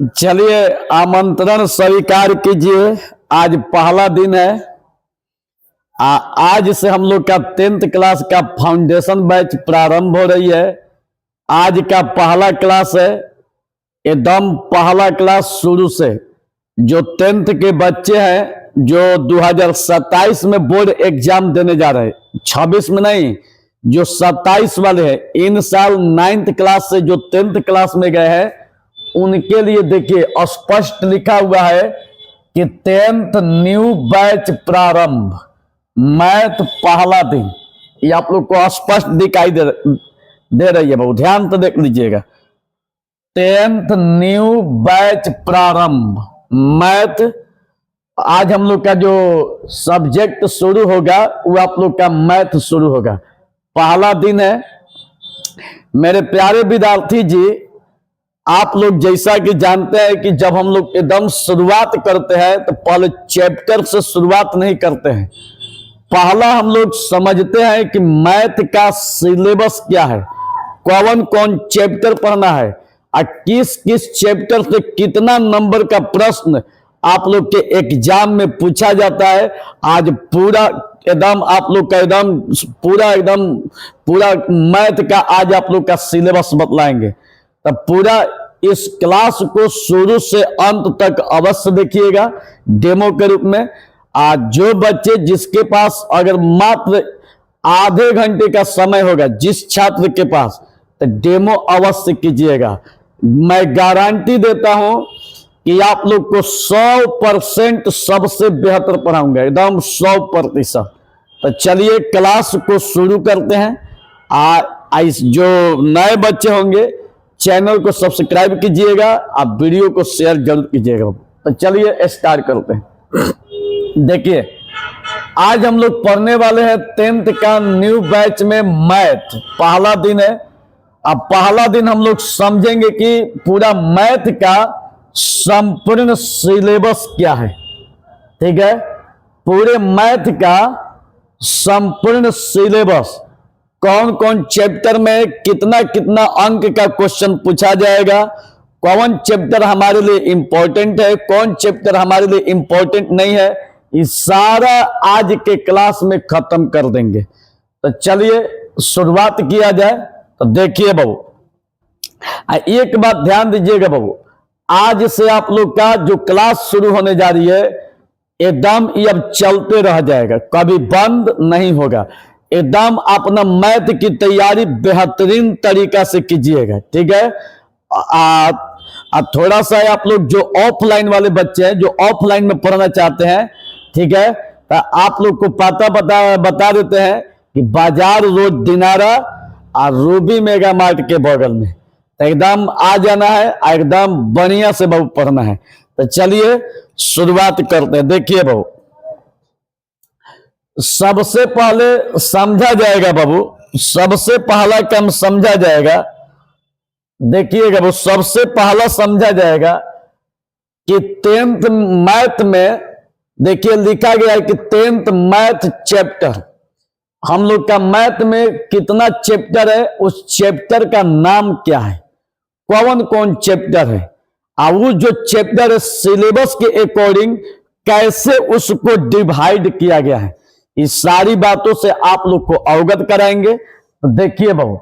चलिए आमंत्रण स्वीकार कीजिए। आज पहला दिन है। आज से हम लोग का 10th क्लास का फाउंडेशन बैच प्रारंभ हो रही है। आज का पहला क्लास है, एकदम पहला क्लास शुरू से। जो 10th के बच्चे हैं जो 2027 में बोर्ड एग्जाम देने जा रहे हैं, 26 में नहीं, जो 27 वाले हैं, इन साल 9th क्लास से जो 10th क्लास में गए हैं उनके लिए देखिए स्पष्ट लिखा हुआ है कि 10th न्यू बैच प्रारंभ, मैथ पहला दिन। ये आप लोग को स्पष्ट दिखाई दे रही है, बहुत ध्यान तो देख लीजिएगा। 10th न्यू बैच प्रारंभ मैथ। आज हम लोग का जो सब्जेक्ट शुरू होगा वो आप लोग का मैथ शुरू होगा। पहला दिन है। मेरे प्यारे विद्यार्थी जी, आप लोग जैसा कि जानते हैं कि जब हम लोग एकदम शुरुआत करते हैं तो पहले चैप्टर से शुरुआत नहीं करते हैं। पहला हम लोग समझते हैं कि मैथ का सिलेबस क्या है, कौन कौन चैप्टर पढ़ना है और किस किस चैप्टर से कितना नंबर का प्रश्न आप लोग के एग्जाम में पूछा जाता है। आज पूरा एकदम आप लोग का पूरा मैथ का आज आप लोग का सिलेबस बतलाएंगे। तब पूरा इस क्लास को शुरू से अंत तक अवश्य देखिएगा डेमो के रूप में। आज जो बच्चे जिसके पास अगर मात्र आधे घंटे का समय होगा, जिस छात्र के पास, तो डेमो अवश्य कीजिएगा। मैं गारंटी देता हूं कि आप लोग को 100% सबसे बेहतर पढ़ाऊंगा, एकदम 100%। तो चलिए क्लास को शुरू करते हैं। जो नए बच्चे होंगे चैनल को सब्सक्राइब कीजिएगा, आप वीडियो को शेयर जरूर कीजिएगा। तो चलिए स्टार्ट करते हैं। देखिए आज हम लोग पढ़ने वाले हैं 10th का न्यू बैच में मैथ, पहला दिन है। अब पहला दिन हम लोग समझेंगे कि पूरा मैथ का संपूर्ण सिलेबस क्या है। ठीक है, पूरे मैथ का संपूर्ण सिलेबस, कौन कौन चैप्टर में कितना कितना अंक का क्वेश्चन पूछा जाएगा, कौन चैप्टर हमारे लिए इंपॉर्टेंट है, कौन चैप्टर हमारे लिए इंपॉर्टेंट नहीं है, ये सारा आज के क्लास में खत्म कर देंगे। तो चलिए शुरुआत किया जाए। तो देखिए बाबू, एक बात ध्यान दीजिएगा बाबू, आज से आप लोग का जो क्लास शुरू होने जा रही है एकदम ये अब चलते रह जाएगा, कभी बंद नहीं होगा। एकदम अपना मैथ की तैयारी बेहतरीन तरीका से कीजिएगा। ठीक है। थोड़ा सा आप लोग जो ऑफलाइन वाले बच्चे हैं, जो ऑफलाइन में पढ़ना चाहते हैं, ठीक है, तो आप लोग को बता देते हैं कि बाजार रोड दिनारा और रूबी मेगा मार्ट के बगल में, तो एकदम आ जाना है, एकदम बढ़िया से बहु पढ़ना है। तो चलिए शुरुआत करते हैं। देखिए बाबू, सबसे पहले समझा जाएगा बाबू, सबसे पहला काम समझा जाएगा। देखिएगा वो सबसे पहला समझा जाएगा कि 10th मैथ में, देखिए लिखा गया है कि 10th मैथ चैप्टर, हम लोग का मैथ में कितना चैप्टर है, उस चैप्टर का नाम क्या है, कौन कौन चैप्टर है, और वो जो चैप्टर है सिलेबस के अकॉर्डिंग कैसे उसको डिवाइड किया गया है, इस सारी बातों से आप लोग को अवगत कराएंगे। तो देखिए बाबू,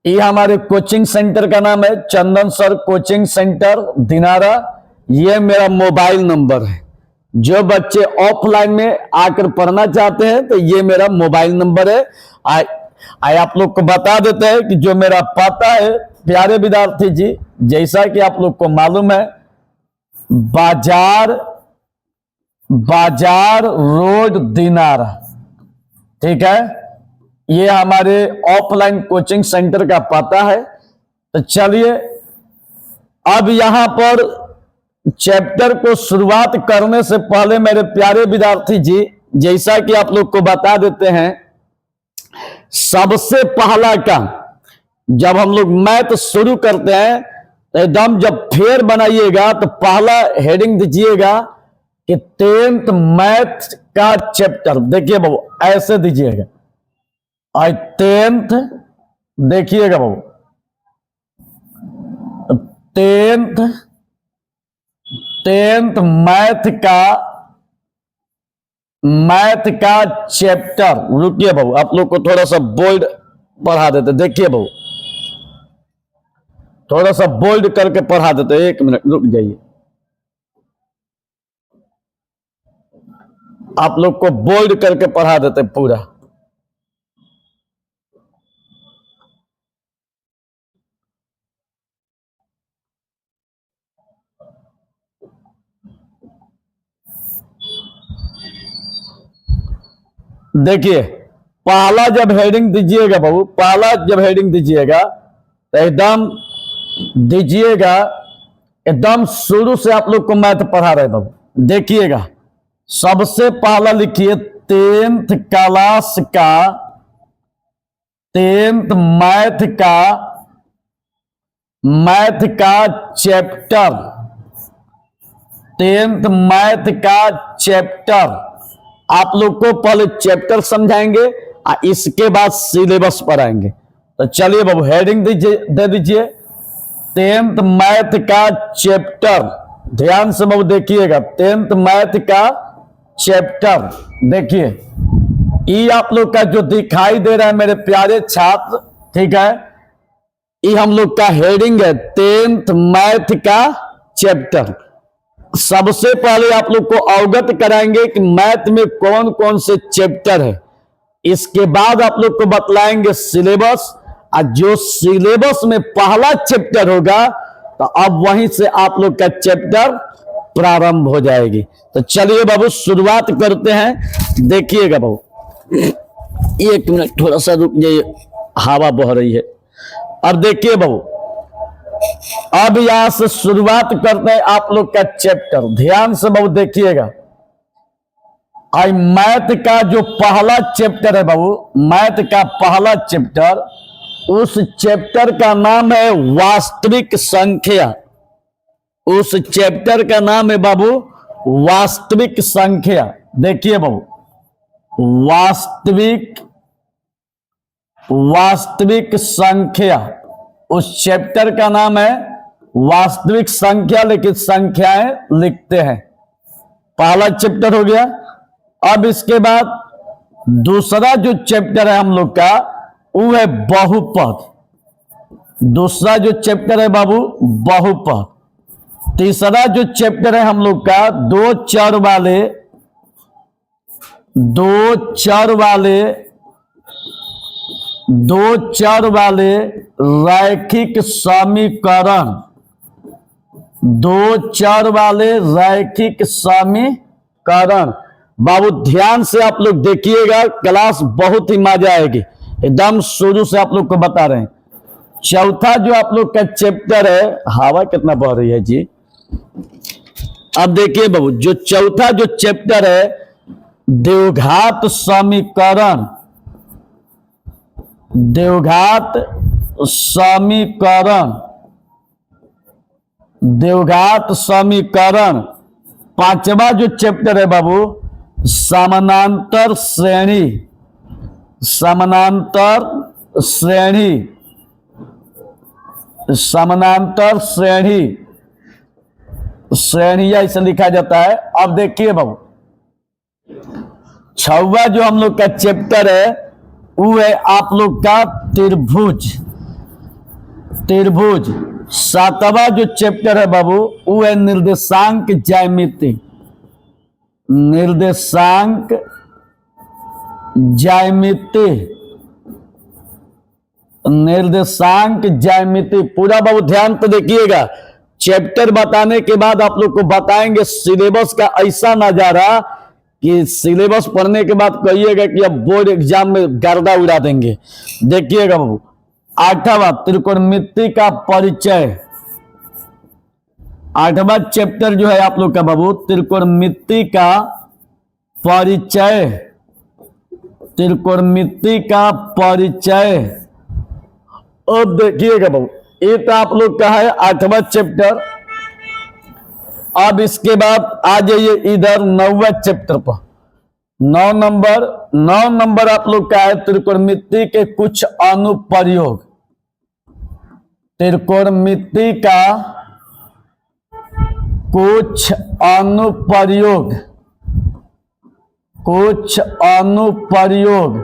ये हमारे कोचिंग सेंटर का नाम है चंदन सर कोचिंग सेंटर दिनारा। ये मेरा मोबाइल नंबर है। जो बच्चे ऑफलाइन में आकर पढ़ना चाहते हैं तो ये मेरा मोबाइल नंबर है। आप लोग को बता देते हैं कि जो मेरा पता है प्यारे विद्यार्थी जी, जैसा कि आप लोग को मालूम है, बाजार रोड दिनारा। ठीक है, ये हमारे ऑफलाइन कोचिंग सेंटर का पता है। तो चलिए अब यहां पर चैप्टर को शुरुआत करने से पहले मेरे प्यारे विद्यार्थी जी, जैसा कि आप लोग को बता देते हैं, सबसे पहला काम जब हम लोग मैथ शुरू करते हैं तो एकदम जब फेर बनाइएगा तो पहला हेडिंग दीजिएगा कि 10th मैथ का चैप्टर। देखिए बाबू ऐसे दीजिएगा, और 10th देखिएगा बाबू, 10th 10th मैथ का चैप्टर, रुकिए बाबू आप लोग को थोड़ा सा बोल्ड पढ़ा देते, देखिए बाबू थोड़ा सा बोल्ड करके पढ़ा देते, 1 मिनट रुक जाइए, आप लोग को बोल्ड करके पढ़ा देते पूरा। देखिए पहला जब हेडिंग दीजिएगा बाबू, पहला जब हेडिंग दीजिएगा तो एकदम दीजिएगा, एकदम शुरू से आप लोग को मैथ पढ़ा रहे बाबू। देखिएगा सबसे पहला लिखिए 10th क्लास का 10th मैथ का चैप्टर, 10th मैथ का चैप्टर। आप लोग को पहले चैप्टर समझाएंगे और इसके बाद सिलेबस पढ़ाएंगे। तो चलिए बाबू हेडिंग दे दीजिए 10th मैथ का चैप्टर, ध्यान से बाबू देखिएगा 10th मैथ का चैप्टर। देखिए ये आप लोग का जो दिखाई दे रहा है मेरे प्यारे छात्र, ठीक है, ये हम लोग का हेडिंग है 10th मैथ का चैप्टर। सबसे पहले आप लोग को अवगत कराएंगे कि मैथ में कौन कौन से चैप्टर है, इसके बाद आप लोग को बतलाएंगे सिलेबस, और जो सिलेबस में पहला चैप्टर होगा तो अब वहीं से आप लोग का चैप्टर प्रारंभ हो जाएगी। तो चलिए बाबू शुरुआत करते हैं। देखिएगा बाबू 1 मिनट थोड़ा सा रुक जाइए, हवा बह रही है। अब देखिए बाबू अब यहां से शुरुआत करते हैं आप लोग का चैप्टर, ध्यान से बाबू देखिएगा। आई मैथ का जो पहला चैप्टर है बाबू, मैथ का पहला चैप्टर, उस चैप्टर का नाम है वास्तविक संख्या। उस चैप्टर का नाम है बाबू वास्तविक संख्या। देखिए बाबू वास्तविक संख्या, उस चैप्टर का नाम है वास्तविक संख्या, लेकिन संख्याएं लिखते हैं। पहला चैप्टर हो गया। अब इसके बाद दूसरा जो चैप्टर है हम लोग का वो है बहुपद। दूसरा जो चैप्टर है बाबू बहुपद। तीसरा जो चैप्टर है हम लोग का दो चर वाले रैखिक समीकरण। दो चर वाले रैखिक समीकरण। बाबू ध्यान से आप लोग देखिएगा, क्लास बहुत ही मजा आएगी, एकदम शुरू से आप लोग को बता रहे हैं। चौथा जो आप लोग का चैप्टर है, हवा कितना बह रही है जी। अब देखिए बाबू जो चौथा जो चैप्टर है द्विघात समीकरण। द्विघात समीकरण। पांचवा जो चैप्टर है बाबू समानांतर श्रेणियां इसे लिखा जाता है। अब देखिए बाबू छठवां जो हम लोग का चैप्टर है वो है आप लोग का त्रिभुज। सातवां जो चैप्टर है बाबू वो है निर्देशांक ज्यामिति। पूरा बाबू ध्यान तो देखिएगा, चैप्टर बताने के बाद आप लोग को बताएंगे सिलेबस का ऐसा नजारा कि सिलेबस पढ़ने के बाद कहिएगा कि अब बोर्ड एग्जाम में गर्दा उड़ा देंगे। देखिएगा बाबू 8वां त्रिकोणमिति का परिचय। 8वां चैप्टर जो है आप लोग का बाबू त्रिकोणमिति का परिचय। अब देखिएगा बाबू ये तो आप लोग का है 8वां चैप्टर। अब इसके बाद आ जाइए इधर 9वां चैप्टर पर। 9 नंबर आप लोग का है त्रिकोणमिति के कुछ अनुप्रयोग। त्रिकोणमिति का कुछ अनुप्रयोग, कुछ अनुप्रयोग।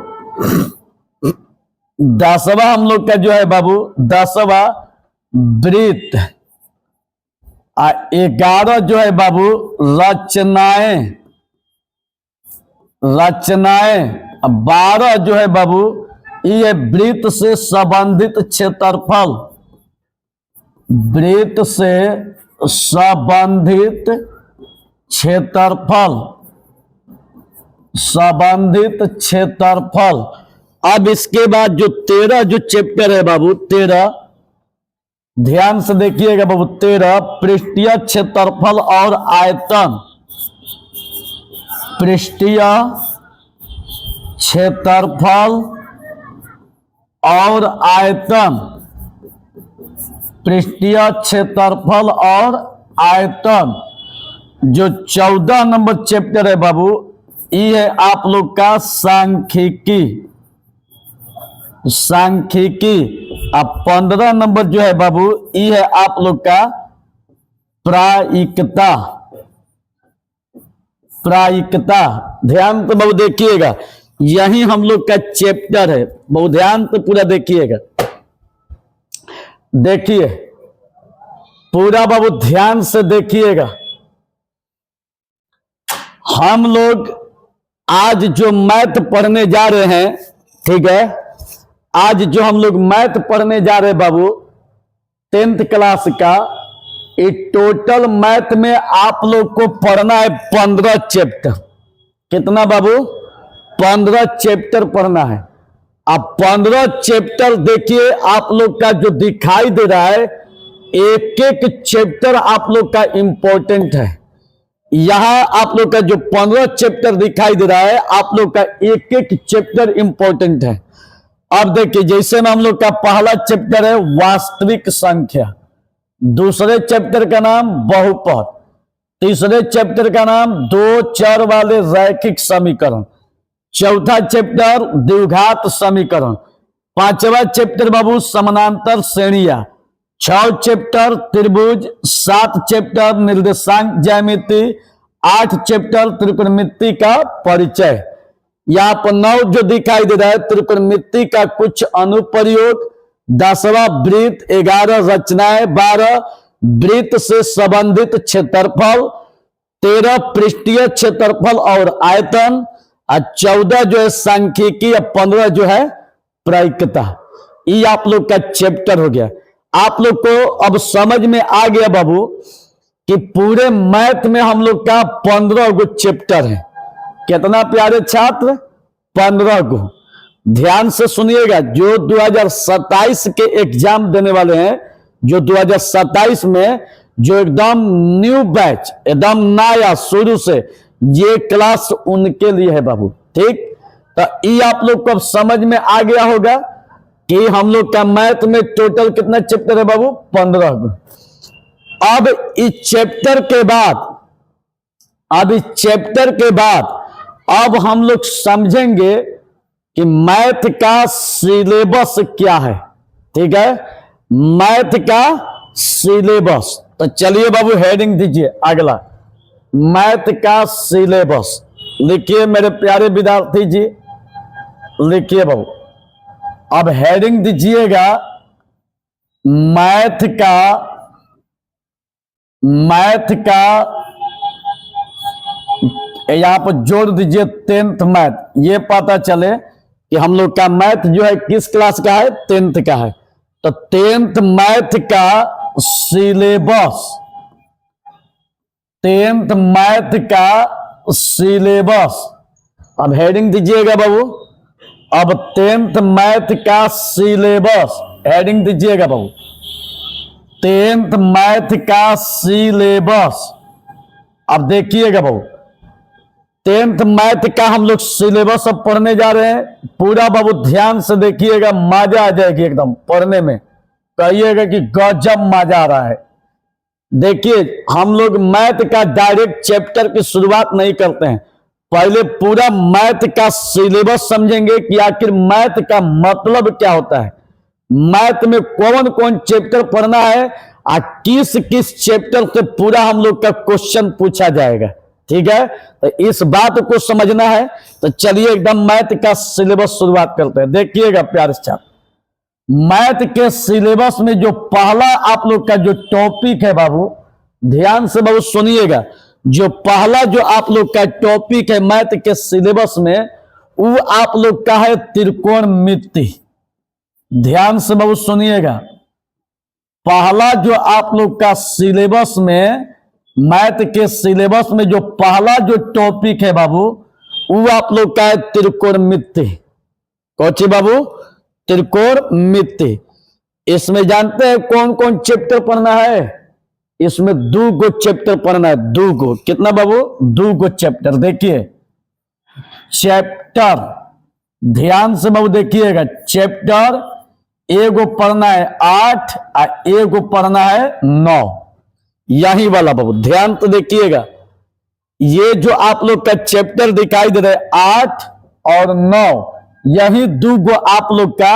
10वां हम लोग का जो है बाबू 10वां वृत्त। 11 जो है बाबू रचनाएं, रचनाएं। 12 जो है बाबू ये वृत्त से संबंधित क्षेत्रफल, वृत्त से संबंधित क्षेत्रफल, संबंधित क्षेत्रफल। अब इसके बाद जो 13 जो चैप्टर है बाबू 13, ध्यान से देखिएगा बाबू 13 पृष्ठीय क्षेत्रफल और आयतन, पृष्ठीय क्षेत्रफल और आयतन, पृष्ठीय क्षेत्रफल और आयतन। जो 14 नंबर चैप्टर है बाबू ये है आप लोग का सांख्यिकी, सांख्यिकी। अब 15 नंबर जो है बाबू ये है आप लोग का प्रायिकता, प्रायिकता। ध्यान तो बाबू देखिएगा यही हम लोग का चैप्टर है, बहुत ध्यान तो पूरा देखिएगा, देखिए पूरा बाबू ध्यान से देखिएगा। हम लोग आज जो मैथ पढ़ने जा रहे हैं, ठीक है, आज जो हम लोग मैथ पढ़ने जा रहे हैं बाबू 10th क्लास का, ये टोटल मैथ में आप लोग को पढ़ना है 15 चैप्टर। कितना बाबू? 15 चैप्टर पढ़ना है। अब 15 चैप्टर देखिए आप लोग का जो दिखाई दे रहा है, एक एक चैप्टर आप लोग का इंपॉर्टेंट है। यहां आप लोग का जो 15 चैप्टर दिखाई दे रहा है, आप लोग का एक एक चैप्टर इंपॉर्टेंट है। अब देखिए जैसे में हम लोग का पहला चैप्टर है वास्तविक संख्या, दूसरे चैप्टर का नाम बहुपद, तीसरे चैप्टर का नाम दो चर वाले रैखिक समीकरण, चौथा चैप्टर द्विघात समीकरण, पांचवा चैप्टर बाबू समानांतर श्रेणियां, 6 चैप्टर त्रिभुज, 7 चैप्टर निर्देशांक ज्यामिति, 8 चैप्टर त्रिकोणमिति का परिचय। यहाँ पर 9 जो दिखाई दे रहा है त्रिकोणमिति का कुछ अनुप्रयोग, 10वां वृत्त, 11 रचनाएं, 12 वृत्त से संबंधित क्षेत्रफल, 13 पृष्ठीय क्षेत्रफल और आयतन, और 14 जो है सांख्यिकी, 15 जो है प्रायिकता। ये आप लोग का चैप्टर हो गया। आप लोग को अब समझ में आ गया बाबू कि पूरे मैथ में हम लोग का 15 गो चैप्टर है। कितना प्यारे छात्र? 15 गो। ध्यान से सुनिएगा, जो 2027 के एग्जाम देने वाले हैं, जो 2027 में जो एकदम न्यू बैच, एकदम नया शुरू से, ये क्लास उनके लिए है बाबू। ठीक, तो ये आप लोग को अब समझ में आ गया होगा कि हम लोग का मैथ में टोटल कितना चैप्टर है बाबू? 15 गो। अब इस चैप्टर के बाद, अब इस चैप्टर के बाद अब हम लोग समझेंगे कि मैथ का सिलेबस क्या है। ठीक है, मैथ का सिलेबस। तो चलिए बाबू हेडिंग दीजिए अगला, मैथ का सिलेबस लिखिए मेरे प्यारे विद्यार्थी जी, लिखिए बाबू। अब हेडिंग दीजिएगा मैथ का, मैथ का यहां पर जोड़ दीजिए 10th मैथ, ये पता चले कि हम लोग का मैथ जो है किस क्लास का है? 10th का है। तो 10th मैथ का सिलेबस, 10th मैथ का सिलेबस। अब हेडिंग दीजिएगा बाबू, अब 10th मैथ का सिलेबस, हेडिंग दीजिएगा बाबू 10th मैथ का सिलेबस। अब देखिएगा बाबू 10th मैथ का हम लोग सिलेबस अब पढ़ने जा रहे हैं। पूरा बाबू ध्यान से देखिएगा, मजा आ जाएगी एकदम पढ़ने में, कहिएगा कि गजब मजा आ रहा है। देखिए हम लोग मैथ का डायरेक्ट चैप्टर की शुरुआत नहीं करते हैं, पहले पूरा मैथ का सिलेबस समझेंगे कि आखिर मैथ का मतलब क्या होता है, मैथ में कौन कौन चैप्टर पढ़ना है किस किस चैप्टर से पूरा हम लोग का क्वेश्चन पूछा जाएगा। ठीक है, तो इस बात को समझना है। तो चलिए एकदम मैथ का सिलेबस शुरुआत करते हैं। देखिएगा प्यारे छात्र, मैथ के सिलेबस में जो पहला आप लोग का जो टॉपिक है बाबू, ध्यान से बाबू सुनिएगा, जो पहला जो आप लोग का टॉपिक है मैथ के सिलेबस में, वो आप लोग का है त्रिकोणमिति। ध्यान से बाबू सुनिएगा, पहला जो आप लोग का सिलेबस में, मैथ के सिलेबस में जो पहला जो टॉपिक है बाबू, वो आप लोग का है त्रिकोणमिति। कौन बाबू? त्रिकोणमिति। इसमें जानते हैं कौन कौन चैप्टर पढ़ना है? इसमें 2 चैप्टर पढ़ना है, 2। कितना बाबू? 2 चैप्टर। देखिए चैप्टर, ध्यान से बाबू देखिएगा, चैप्टर एगो पढ़ना है 8 और एगो पढ़ना है 9, यही वाला बाबू ध्यान तो देखिएगा। ये जो आप लोग का चैप्टर दिखाई दे रहा है 8 और 9, यही 2 आप लोग का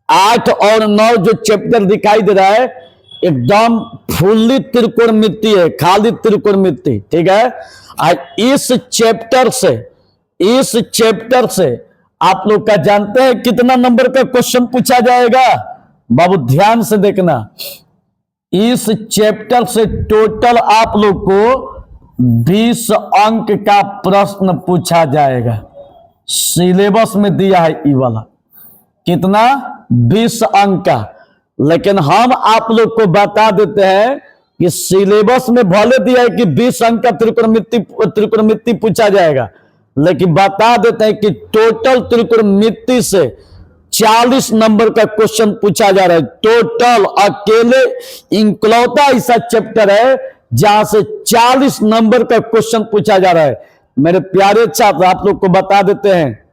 8 और 9 जो चैप्टर दिखाई दे रहा है, एकदम फुल्ली त्रिकोणमिति है, खाली त्रिकोणमिति। ठीक है, और इस चैप्टर से आप लोग का जानते हैं कितना नंबर का क्वेश्चन पूछा जाएगा? बाबू ध्यान से देखना, इस चैप्टर से टोटल आप लोग को 20 अंक का प्रश्न पूछा जाएगा। सिलेबस में दिया है ये वाला, कितना? 20 अंक का। लेकिन हम आप लोग को बता देते हैं कि सिलेबस में भले दिया है कि 20 अंक का त्रिकोणमिति पूछा जाएगा, लेकिन बता देते हैं कि टोटल त्रिकोणमिति से 40 नंबर का क्वेश्चन पूछा जा रहा है। टोटल अकेले इनकलौता ऐसा चैप्टर है जहां से 40 नंबर का क्वेश्चन पूछा जा रहा है। मेरे प्यारे छात्र, आप लोग को बता देते हैं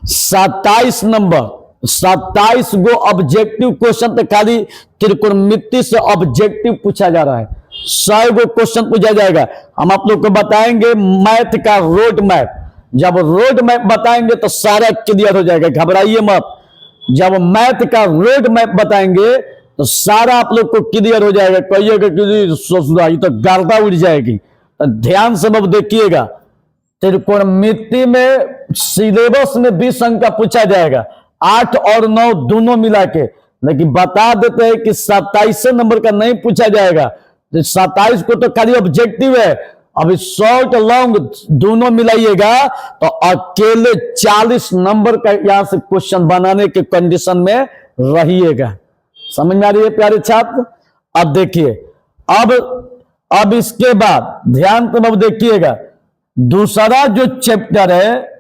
27 नंबर, 27 गो ऑब्जेक्टिव क्वेश्चन तो खाली त्रिकोणमिति से ऑब्जेक्टिव पूछा जा रहा है। 100 गो क्वेश्चन पूछा जाएगा। हम आप लोग को बताएंगे मैथ का रोड मैप। जब रोड मैप बताएंगे तो सारा क्लियर हो जाएगा, घबराइए मत। जब मैथ का रोड मैप बताएंगे तो सारा आप लोग को क्लियर हो जाएगा। कहिएगा कि सोचना ये तो गर्दा उड़ जाएगी। तो ध्यान से अब देखिएगा, त्रिकोणमिति में सिलेबस में 20 अंक का पूछा जाएगा, 8 और 9 दोनों मिला के। लेकिन बता देते हैं कि 27 नंबर का नहीं पूछा जाएगा। 27 को तो खाली ऑब्जेक्टिव है, अभी शॉर्ट लॉन्ग दोनों मिलाइएगा तो अकेले 40 नंबर का यहां से क्वेश्चन बनाने के कंडीशन में रहिएगा। समझ में आ रही है प्यारे छात्र? अब देखिए, अब इसके बाद ध्यान तो अब देखिएगा, दूसरा जो चैप्टर है,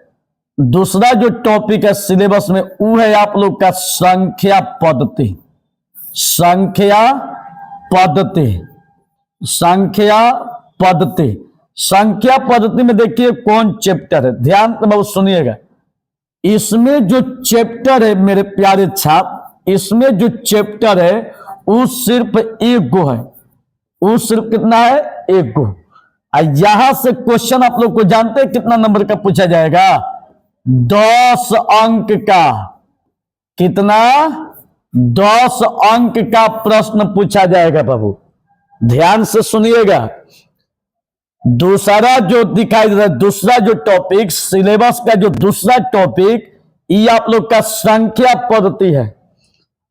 दूसरा जो टॉपिक है सिलेबस में, वो है आप लोग का संख्या पद्धति। संख्या पद्धति में देखिए कौन चैप्टर है, ध्यान तो बहुत सुनिएगा। इसमें जो चैप्टर है मेरे प्यारे छात्र, इसमें जो चैप्टर है वो सिर्फ 1 गो है। वो सिर्फ कितना है? 1 गो। यहां से क्वेश्चन आप लोग को जानते हैं कितना नंबर का पूछा जाएगा? 10 अंक का। कितना? 10 अंक का प्रश्न पूछा जाएगा बाबू, ध्यान से सुनिएगा। दूसरा जो दिखाई दे रहा है, दूसरा जो टॉपिक सिलेबस का, जो दूसरा टॉपिक, ये आप लोग का संख्या पद्धति है।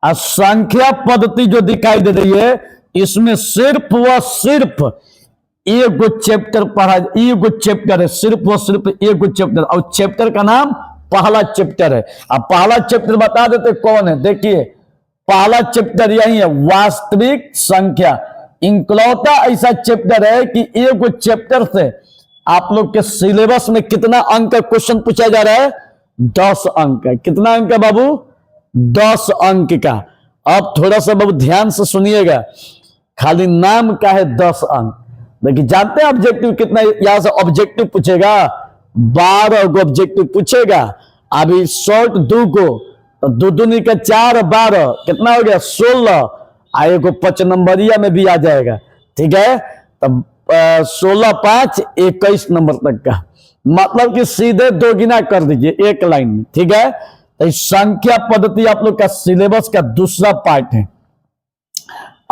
और संख्या पद्धति जो दिखाई दे रही है, इसमें सिर्फ व सिर्फ 1 गो चैप्टर पढ़ा, 1 गो चैप्टर है, सिर्फ व सिर्फ 1 गो चैप्टर। और चैप्टर का नाम पहला चैप्टर है। अब पहला चैप्टर बता देते कौन है। देखिए पहला चैप्टर यही है, वास्तविक संख्या। इनकलौता ऐसा चैप्टर है कि 1 गो चैप्टर से आप लोग के सिलेबस में कितना अंक का क्वेश्चन पूछा जा रहा है? 10 अंक का। कितना अंक का बाबू? 10 अंक का। अब थोड़ा सा बाबू ध्यान से सुनिएगा, खाली नाम का है 10 अंक। देखिए जानते हैं ऑब्जेक्टिव कितना? यहां से ऑब्जेक्टिव पूछेगा 12 गो ऑब्जेक्टिव पूछेगा। अभी शॉर्ट 2 गो, तो 2 दूनी का 4, 12 कितना हो गया? 16। आएगा 5 नंबरिया में भी आ जाएगा। ठीक है, तब 16 5 21 नंबर तक का, मतलब कि सीधे 2 गुना कर दीजिए 1 लाइन में। ठीक है, तो संख्या पद्धति आप लोग का सिलेबस का दूसरा पार्ट है।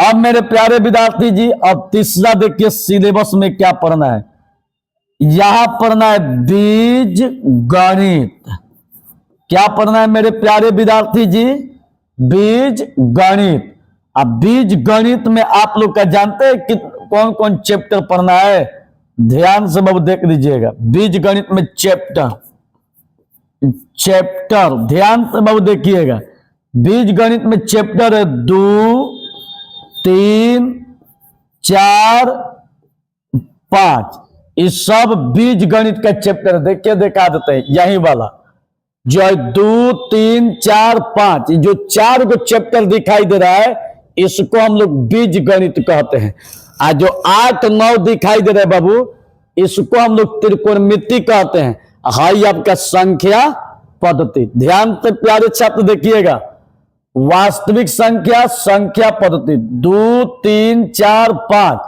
अब मेरे प्यारे विद्यार्थी जी, अब तीसरा देखिए सिलेबस में क्या पढ़ना है। यहां पढ़ना है बीज गणित। क्या पढ़ना है मेरे प्यारे विद्यार्थी जी? बीज गणित। अब बीज गणित में आप लोग का जानते हैं कि कौन कौन चैप्टर पढ़ना है? ध्यान से बाबू देख लीजिएगा। बीज गणित में चैप्टर ध्यान से बाबू देखिएगा। बीज गणित में चैप्टर है 2, 3, 4, 5। इस सब बीज गणित का चैप्टर देखिए, दिखा देते हैं यही वाला जो है 2, 3, 4, 5। जो 4 को चैप्टर दिखाई दे रहा है इसको हम लोग बीज गणित कहते हैं। आज जो 8, 9 दिखाई दे रहा है बाबू, इसको हम लोग त्रिकोणमिति कहते हैं। हाई आपका संख्या पद्धति। ध्यान से प्यारे छात्र देखिएगा, वास्तविक संख्या, संख्या पद्धति 2, 3, 4, 5,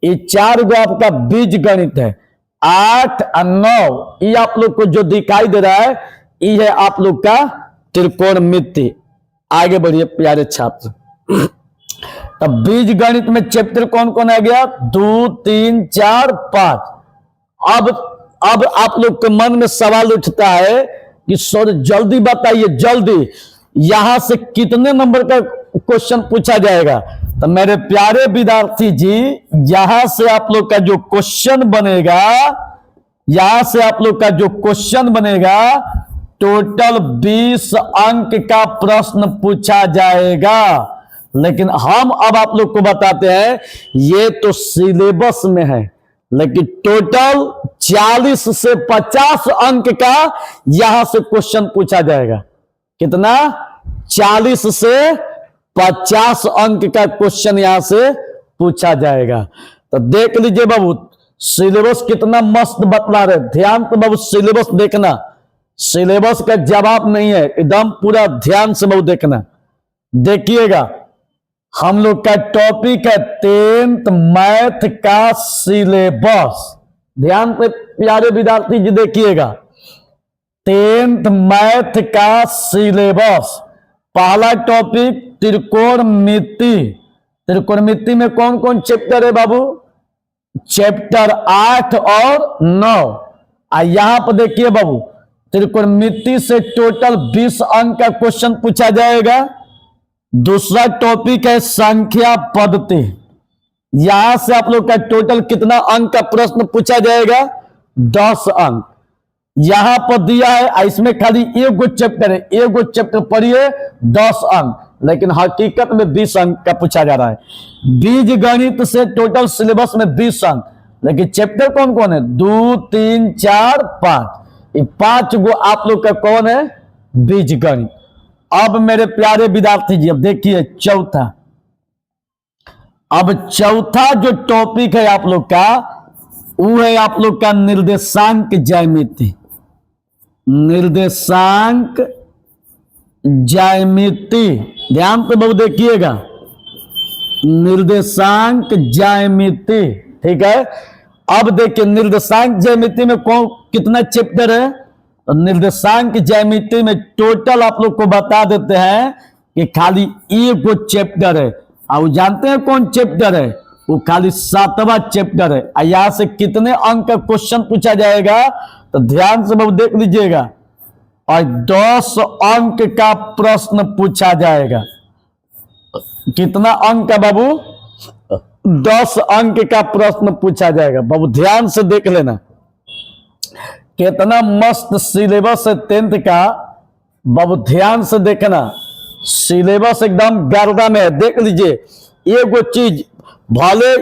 ये 4 गो आपका बीज गणित है। 8 और 9 ये आप लोग को जो दिखाई दे रहा है ये है आप लोग का त्रिकोणमिति। आगे बढ़िए प्यारे छात्र। तब बीज गणित में चैप्टर कौन कौन आ गया? 2, 3, 4, 5। अब आप लोग के मन में सवाल उठता है कि सर जल्दी बताइए, जल्दी यहां से कितने नंबर का क्वेश्चन पूछा जाएगा? तो मेरे प्यारे विद्यार्थी जी, यहां से आप लोग का जो क्वेश्चन बनेगा, यहां से आप लोग का जो क्वेश्चन बनेगा टोटल 20 अंक का प्रश्न पूछा जाएगा। लेकिन हम अब आप लोग को बताते हैं, ये तो सिलेबस में है, लेकिन टोटल 40 से 50 अंक का यहां से क्वेश्चन पूछा जाएगा। कितना? 40 से 50 अंक का क्वेश्चन यहां से पूछा जाएगा। तो देख लीजिए बाबू, सिलेबस कितना मस्त बतला रहे। ध्यान तो बाबू सिलेबस देखना, सिलेबस का जवाब नहीं है, एकदम पूरा ध्यान से बाबू देखना। देखिएगा, हम लोग का टॉपिक है 10th मैथ का सिलेबस। ध्यान से प्यारे विद्यार्थी जी देखिएगा, 10th मैथ का सिलेबस। पहला टॉपिक त्रिकोणमिति। त्रिकोणमिति में कौन कौन चैप्टर है बाबू? चैप्टर 8 और 9। यहां पर देखिए बाबू, त्रिकोणमिति से टोटल 20 अंक का क्वेश्चन पूछा जाएगा। दूसरा टॉपिक है संख्या पद्धति। यहां से आप लोग का टोटल कितना अंक का प्रश्न पूछा जाएगा? 10 अंक। यहां पर दिया है, इसमें खाली एक गो चैप्टर है, एक गो चैप्टर पढ़िए 10 अंक, लेकिन हकीकत में 20 अंक का पूछा जा रहा है। बीज गणित से टोटल सिलेबस में 20 अंक, लेकिन चैप्टर कौन कौन है? 2, 3, 4, 5। ये 5 गो आप लोग का कौन है? बीज गणित। अब मेरे प्यारे विद्यार्थी जी, अब देखिए चौथा। अब चौथा जो टॉपिक है आप लोग का, वो है आप लोग का निर्देशांक ज्यामिति। निर्देशांक ज्यामिति, ध्यान से बहुत देखिएगा, निर्देशांक ज्यामिति। ठीक है। अब देखिए निर्देशांक ज्यामिति में कौन कितना चैप्टर है? निर्देशांक ज्यामिति में टोटल आप लोग को बता देते हैं कि खाली एक गो चैप्टर है। और जानते हैं कौन चैप्टर है? वो खाली 7वां चैप्टर है। यहां से कितने अंक का क्वेश्चन पूछा जाएगा? तो ध्यान से बाबू देख लीजिएगा, और 10 अंक का प्रश्न पूछा जाएगा। कितना अंक का बाबू? 10 अंक का प्रश्न पूछा जाएगा। बाबू ध्यान से देख लेना, कितना मस्त सिलेबस है 10th का। बाबू ध्यान से देखना, सिलेबस एकदम गर्दा में है। देख लीजिए, एक चीज भले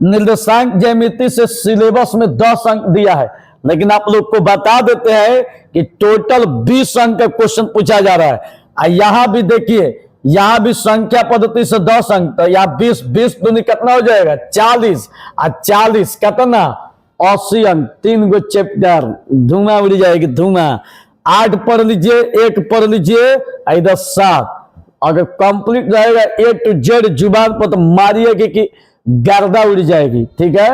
निर्देशांक ज्यामिति से सिलेबस में 10 अंक दिया है, लेकिन आप लोग को बता देते हैं कि टोटल 20 अंक का क्वेश्चन पूछा जा रहा है। यहां भी देखिए, यहां भी संख्या पद्धति से 10 अंक, तो यहां 20 दूनी कितना हो जाएगा? 40। और 40 कितना? 80 अंक। 3 गो चैप्टर, धुआं उड़ जाएगी धुआं। 8 पढ़ लीजिए, 1 पढ़ लीजिए, इधर 7। अगर कंप्लीट रहेगा A to Z जुबान पर, तो मारिएगी कि गर्दा उड़ जाएगी। ठीक है।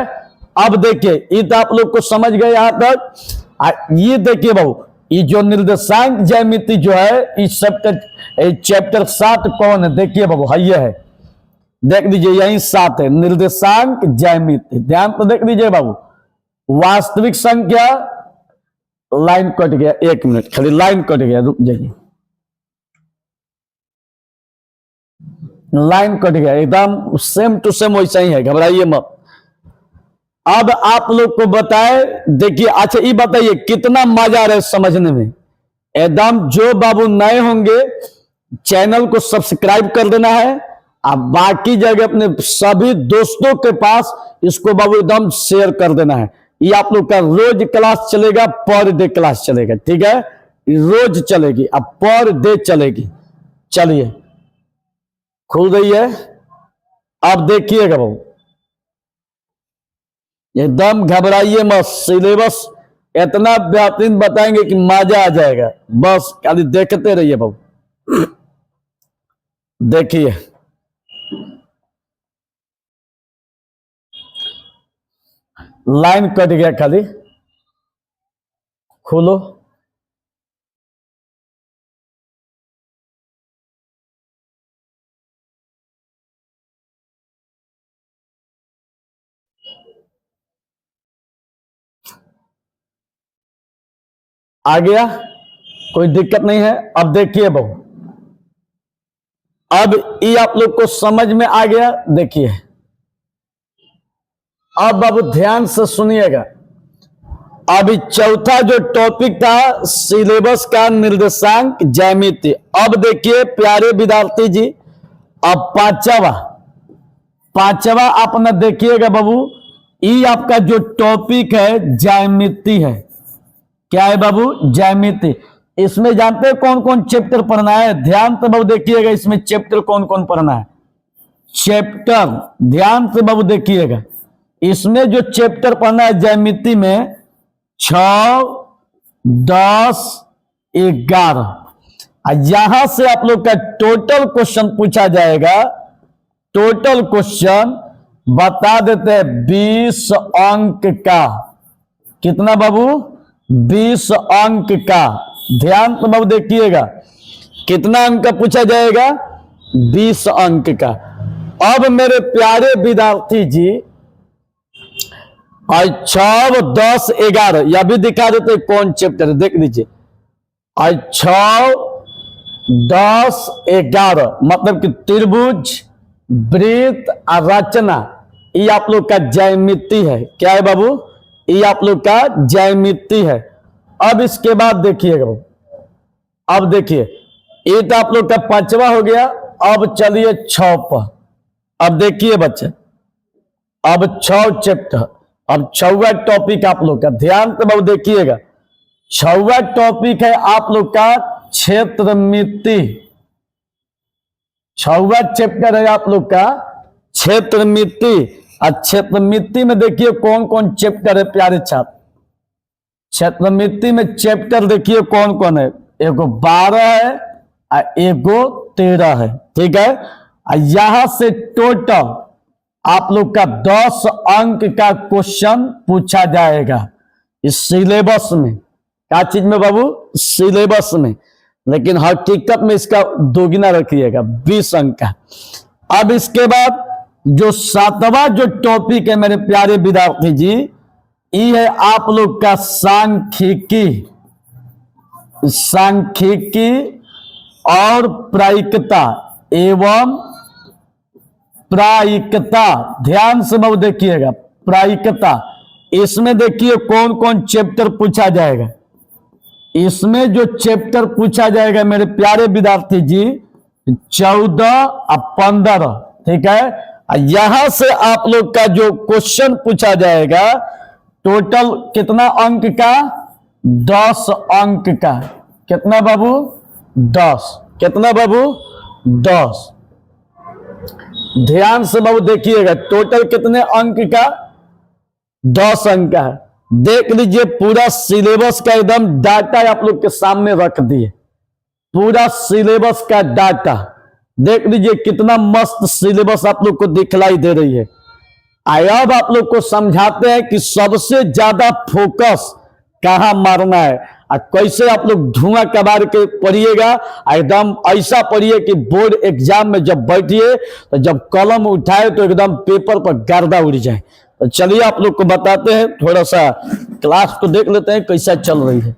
अब देखिए, ये तो आप लोग को समझ गए यहां तक। ये देखिए बाबू, ये जो निर्देशांक ज्यामिति जो है, इस चैप्टर 7 कौन है? देखिए बाबू, ये है देख लीजिए यही 7 है, निर्देशांक ज्यामिति। ध्यान तो देख लीजिए बाबू, वास्तविक संख्या, लाइन कट गया, 1 मिनट खाली लाइन कट गया, रुक जाइए, लाइन कट गया, एकदम सेम टू सेम वैसा ही है, घबराइए मत। अब आप लोग को बताए, देखिए, अच्छा ये बताइए कितना मजा आ रहा है समझने में। एकदम जो बाबू नए होंगे चैनल को सब्सक्राइब कर देना है, आप बाकी जगह अपने सभी दोस्तों के पास इसको बाबू एकदम शेयर कर देना है। ये आप लोग का रोज क्लास चलेगा, पर डे क्लास चलेगा, ठीक है, रोज चलेगी, अब पर डे चलेगी। चलिए खुल रही है, अब देखिएगा बाबू, एकदम घबराइए मत, सिलेबस इतना बेहतरीन बताएंगे कि मजा आ जाएगा, बस खाली देखते रहिए बाबू। देखिए लाइन कट गया, खाली खोलो, आ गया, कोई दिक्कत नहीं है। अब देखिए बहू, अब ये आप लोग को समझ में आ गया। देखिए अब बाबू ध्यान से सुनिएगा, अभी चौथा जो टॉपिक था सिलेबस का निर्देशांक ज्यामिति। अब देखिए प्यारे विद्यार्थी जी, अब पांचवा अपना देखिएगा बाबू, ये आपका जो टॉपिक है ज्यामिति है। क्या है बाबू? ज्यामिति। इसमें जानते हैं कौन कौन चैप्टर पढ़ना है? ध्यान से बाबू देखिएगा, इसमें चैप्टर कौन कौन पढ़ना है। चैप्टर ध्यान से बाबू देखिएगा, इसमें जो चैप्टर पढ़ना है ज्यामिति में 6, 10, 11। यहां से आप लोग का टोटल क्वेश्चन पूछा जाएगा। टोटल क्वेश्चन बता देते हैं 20 अंक का। कितना बाबू? 20 अंक का। ध्यान से बाबू देखिएगा, कितना अंक का पूछा जाएगा? 20 अंक का। अब मेरे प्यारे विद्यार्थी जी, 6, 10, 11 यह भी दिखा देते कौन चैप्टर है, देख लीजिए। 6, 10, 11 मतलब कि त्रिभुज, वृत्त और रचना, ये आप लोग का ज्यामिति है। क्या है बाबू? ये आप लोग का ज्यामिति है। अब इसके बाद देखिएगा, अब देखिए ये तो आप लोग का 5वां हो गया। अब चलिए 6 पर। अब देखिए बच्चे, अब 6 चैप्टर, अब 6वां टॉपिक आप लोग का, ध्यान से बाबू देखिएगा। 6वां टॉपिक है आप लोग का क्षेत्रमिति। 6वां चैप्टर है आप लोग का क्षेत्रमिति। और क्षेत्रमिति में देखिए कौन कौन चैप्टर है प्यारे छात्र। क्षेत्रमिति में चैप्टर देखिए कौन कौन है। एगो 12 है और एगो 13 है, ठीक है। और यहां से टोटल आप लोग का 10 अंक का क्वेश्चन पूछा जाएगा इस सिलेबस में। क्या चीज में बाबू? सिलेबस में। लेकिन हकीकत में इसका दोगुना रखिएगा, 20 अंक का। अब इसके बाद जो 7वां जो टॉपिक है मेरे प्यारे विद्यार्थी जी, ये है आप लोग का सांख्यिकी। सांख्यिकी और प्रायिकता एवं प्रायिकता। ध्यान से बाबू देखिएगा, प्रायिकता। इसमें देखिए कौन कौन चैप्टर पूछा जाएगा। इसमें जो चैप्टर पूछा जाएगा मेरे प्यारे विद्यार्थी जी 14 और 15, ठीक है। यहां से आप लोग का जो क्वेश्चन पूछा जाएगा टोटल कितना अंक का? 10 अंक का। कितना बाबू? 10। कितना बाबू? 10। ध्यान से बाबू देखिएगा, टोटल कितने अंक का? 10 अंक का है। देख लीजिए पूरा सिलेबस का एकदम डाटा आप लोग के सामने रख दिए। पूरा सिलेबस का डाटा देख लीजिए, कितना मस्त सिलेबस आप लोग को दिखलाई दे रही है। अब आप लोग को समझाते हैं कि सबसे ज्यादा फोकस कहां मारना है। और कैसे आप लोग धुआं कबार के पढ़िएगा, एकदम ऐसा पढ़िए कि बोर्ड एग्जाम में जब बैठिए तो जब कलम उठाए तो एकदम पेपर पर गर्दा उड़ जाए। तो चलिए आप लोग को बताते हैं, थोड़ा सा क्लास को देख लेते हैं कैसा चल रही है।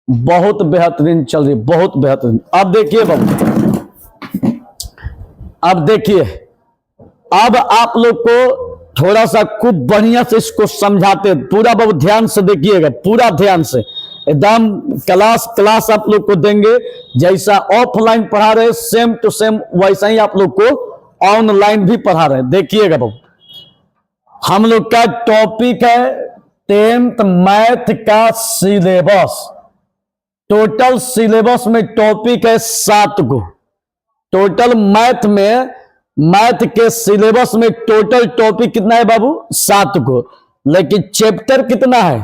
बहुत बेहतरीन चल रही है, बहुत बेहतरीन। अब देखिए बाबू, अब देखिए, अब आप लोग को थोड़ा सा खूब बढ़िया से इसको समझाते हैं। पूरा बाबू ध्यान से देखिएगा, पूरा ध्यान से, एकदम क्लास आप लोग को देंगे। जैसा ऑफलाइन पढ़ा रहे सेम टू सेम वैसा ही आप लोग को ऑनलाइन भी पढ़ा रहे हैं। देखिएगा बाबू, हम लोग का टॉपिक है 10th मैथ का सिलेबस। टोटल सिलेबस में टॉपिक है 7 गो। टोटल मैथ में, मैथ के सिलेबस में टोटल टॉपिक कितना है बाबू? 7 गो। लेकिन चैप्टर कितना है?